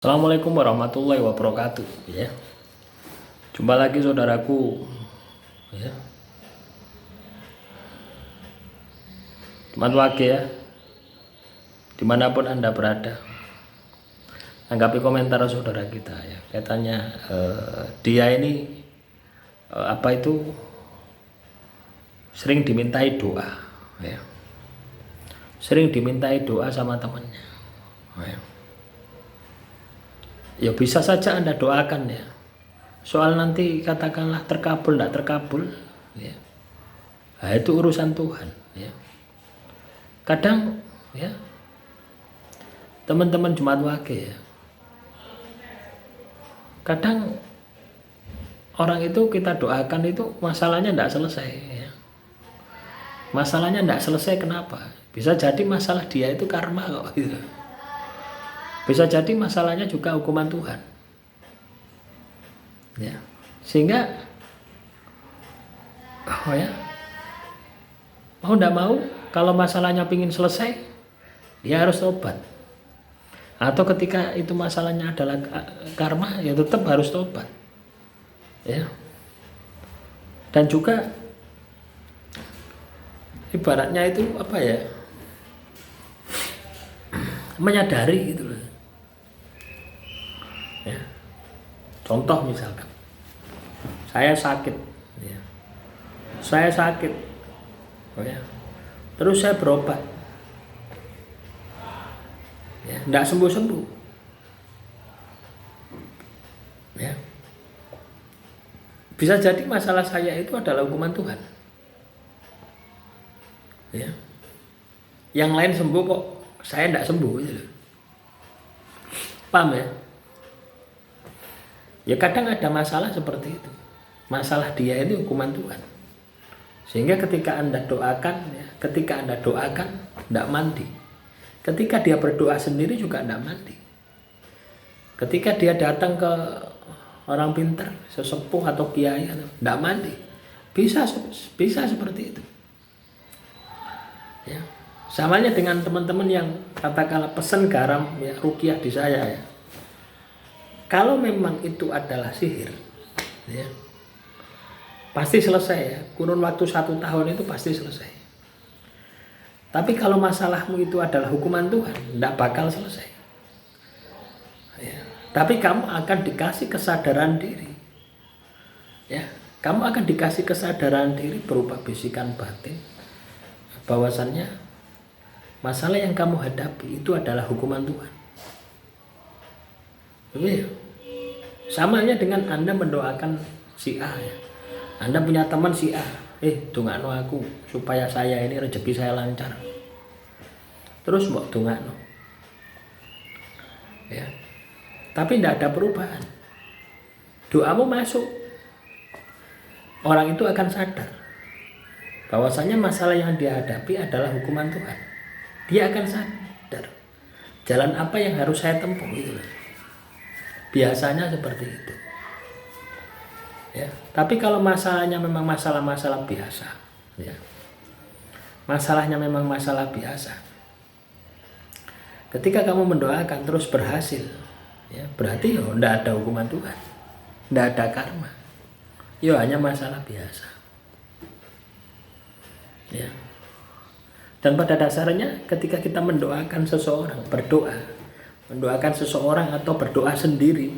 Assalamualaikum warahmatullahi wabarakatuh ya. Jumpa lagi saudaraku ya. Selamat pagi ya. Dimanapun Anda berada, anggapi komentar saudara kita ya. Katanya dia ini sering dimintai doa ya. Sering dimintai doa sama temannya ya. Ya bisa saja Anda doakan ya. Soal nanti katakanlah terkabul tidak terkabul ya. Nah, itu urusan Tuhan ya. Kadang ya teman-teman Jumat Wage ya. Kadang orang itu kita doakan itu masalahnya tidak selesai ya. Masalahnya tidak selesai kenapa? Bisa jadi masalah dia itu karma kok gitu. Bisa jadi masalahnya juga hukuman Tuhan ya. Sehingga mau tidak mau kalau masalahnya pingin selesai dia harus tobat. Atau ketika itu masalahnya adalah karma ya tetap harus tobat ya. Dan juga ibaratnya itu menyadari gitu loh ya. Contoh misalkan saya sakit ya. Terus saya berobat ya, tidak sembuh-sembuh ya. Bisa jadi masalah saya itu adalah hukuman Tuhan ya. Yang lain sembuh kok saya tidak sembuh gitu. Paham ya? Ya kadang ada masalah seperti itu. Masalah dia itu hukuman Tuhan. Sehingga ketika Anda doakan tidak mandi. Ketika dia berdoa sendiri juga tidak mandi. Ketika dia datang ke orang pintar, sesepuh atau kiai, tidak mandi. Bisa seperti itu. Ya. Samanya dengan teman-teman yang katakanlah pesen garam ya, ruqyah di saya ya. Kalau memang itu adalah sihir ya, pasti selesai ya. Kurun waktu 1 tahun itu pasti selesai. Tapi kalau masalahmu itu adalah hukuman Tuhan, tidak bakal selesai ya. Tapi kamu akan dikasih kesadaran diri ya. Kamu akan dikasih kesadaran diri berupa bisikan batin bahwasannya masalah yang kamu hadapi itu adalah hukuman Tuhan. Begitu. Samanya dengan Anda mendoakan si A ya. Anda punya teman si A, dongakno aku supaya saya ini rezeki saya lancar. Terus mbok dongakno. Ya. Tapi tidak ada perubahan. Doamu masuk. Orang itu akan sadar bahwasanya masalah yang dia hadapi adalah hukuman Tuhan. Dia akan sadar jalan apa yang harus saya tempuh itu. Biasanya seperti itu ya. Tapi kalau masalahnya memang masalah-masalah biasa ya, masalahnya memang masalah biasa, ketika kamu mendoakan terus berhasil ya, berarti tidak ada hukuman Tuhan, tidak ada karma, hanya masalah biasa ya. Dan pada dasarnya ketika kita mendoakan seseorang, mendoakan seseorang atau berdoa sendiri,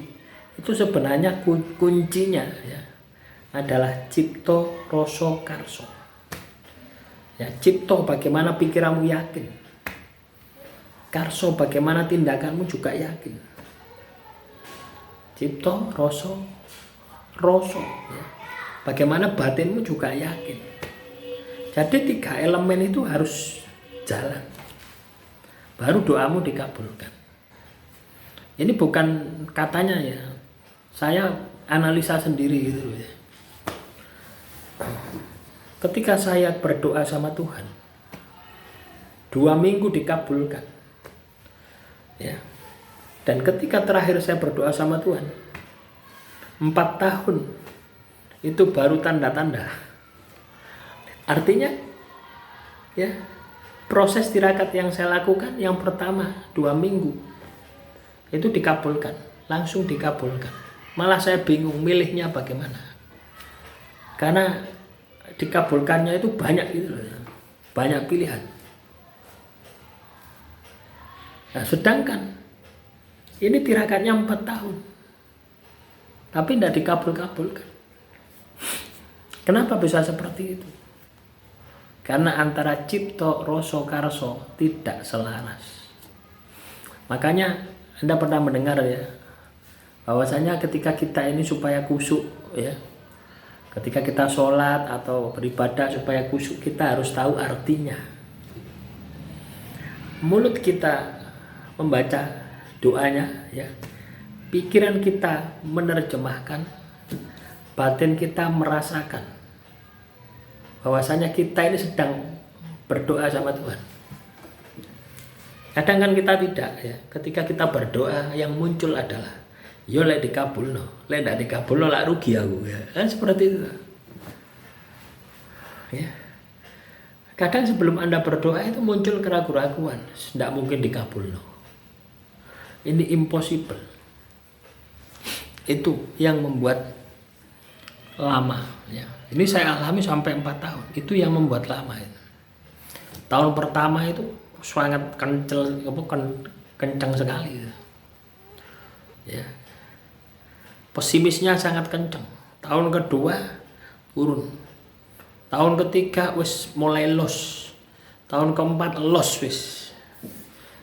itu sebenarnya kuncinya ya adalah cipto rasa karso ya. Cipto bagaimana pikiranmu yakin, karso bagaimana tindakanmu juga yakin. Cipto rasa ya, bagaimana batinmu juga yakin. Jadi 3 elemen itu harus jalan, baru doamu dikabulkan. Ini bukan katanya ya, saya analisa sendiri gitu ya. Ketika saya berdoa sama Tuhan 2 minggu dikabulkan ya. Dan ketika terakhir saya berdoa sama Tuhan 4 tahun, itu baru tanda-tanda. Artinya ya, proses tirakat yang saya lakukan yang pertama 2 minggu itu dikabulkan, langsung dikabulkan. Malah saya bingung milihnya bagaimana, karena dikabulkannya itu banyak gitu loh, banyak pilihan. Nah, sedangkan ini tirakatnya 4 tahun tapi tidak dikabul-kabulkan. Kenapa bisa seperti itu? Karena antara cipto rasa karso tidak selaras. Makanya Anda pernah mendengar ya, bahwasanya ketika kita ini supaya khusyuk ya, ketika kita sholat atau beribadah supaya khusyuk, kita harus tahu artinya. Mulut kita membaca doanya ya, pikiran kita menerjemahkan, batin kita merasakan bahwasanya kita ini sedang berdoa sama Tuhan. Kadang kan kita tidak ya, ketika kita berdoa yang muncul adalah yo lek dikabulno, lek ndak dikabulno lak rugi aku ya. Kan seperti itu. Ya. Kadang sebelum Anda berdoa itu muncul keraguan-keraguan, tidak mungkin dikabulno. Ini impossible. Itu yang membuat lama ya. Ini saya alami sampai 4 tahun. Itu yang membuat lama itu. Tahun pertama itu sangat kencang sekali ya. Pesimisnya sangat kencang. Tahun kedua turun. Tahun ketiga wis mulai los. Tahun keempat los wis.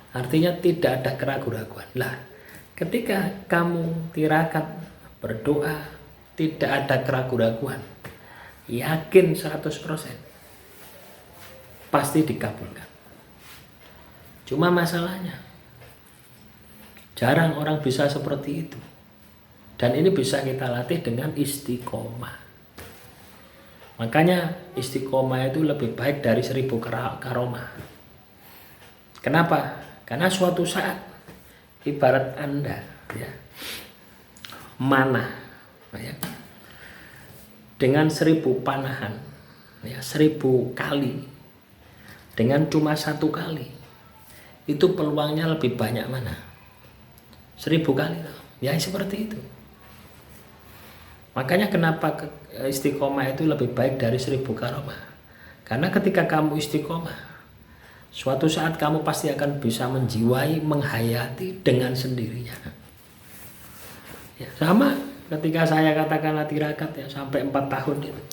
Artinya tidak ada keraguan-keraguan. Lah, ketika kamu tirakat berdoa tidak ada keraguan-keraguan, yakin 100% pasti dikabulkan. Cuma masalahnya jarang orang bisa seperti itu. Dan ini bisa kita latih dengan istiqomah. Makanya istiqomah itu lebih baik dari 1000 karomah. Kenapa? Karena suatu saat ibarat Anda ya, mana ya, dengan 1000 panahan ya, 1000 kali dengan cuma 1 kali, itu peluangnya lebih banyak mana? 1000 kali ya, seperti itu. Makanya kenapa istiqomah itu lebih baik dari 1000 karomah. Karena ketika kamu istiqomah, suatu saat kamu pasti akan bisa menjiwai, menghayati dengan sendirinya ya. Sama ketika saya katakanlah tirakat ya sampai 4 tahun itu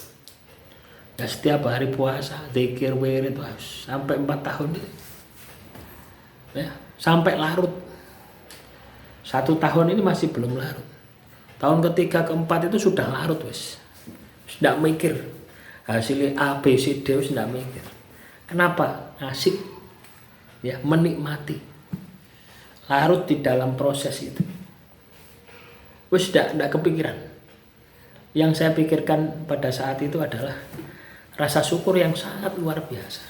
ya, setiap hari puasa, zikir, wirid itu sampai 4 tahun itu ya, sampai larut. 1 tahun ini masih belum larut. Tahun ketiga keempat itu sudah larut wis. Tidak mikir hasilnya A, B, C, D, tidak mikir. Kenapa? Asik ya, menikmati, larut di dalam proses itu. Wis tidak kepikiran. Yang saya pikirkan pada saat itu adalah rasa syukur yang sangat luar biasa.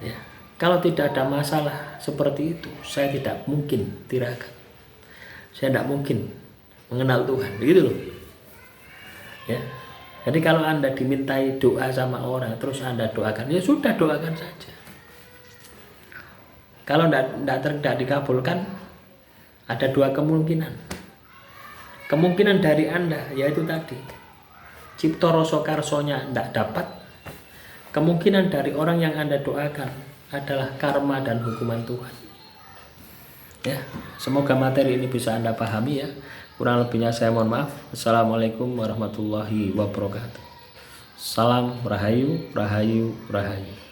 Ya, kalau tidak ada masalah seperti itu, saya tidak mungkin tirakat. Saya tidak mungkin mengenal Tuhan, gitu loh. Ya. Jadi kalau Anda dimintai doa sama orang terus Anda doakan, ya sudah doakan saja. Kalau tidak dikabulkan, ada 2 kemungkinan. Kemungkinan dari Anda yaitu tadi, cipto rasa karsonya tidak dapat. Kemungkinan dari orang yang Anda doakan adalah karma dan hukuman Tuhan. Ya, semoga materi ini bisa Anda pahami ya. Kurang lebihnya saya mohon maaf. Assalamualaikum warahmatullahi wabarakatuh. Salam Rahayu, Rahayu, Rahayu.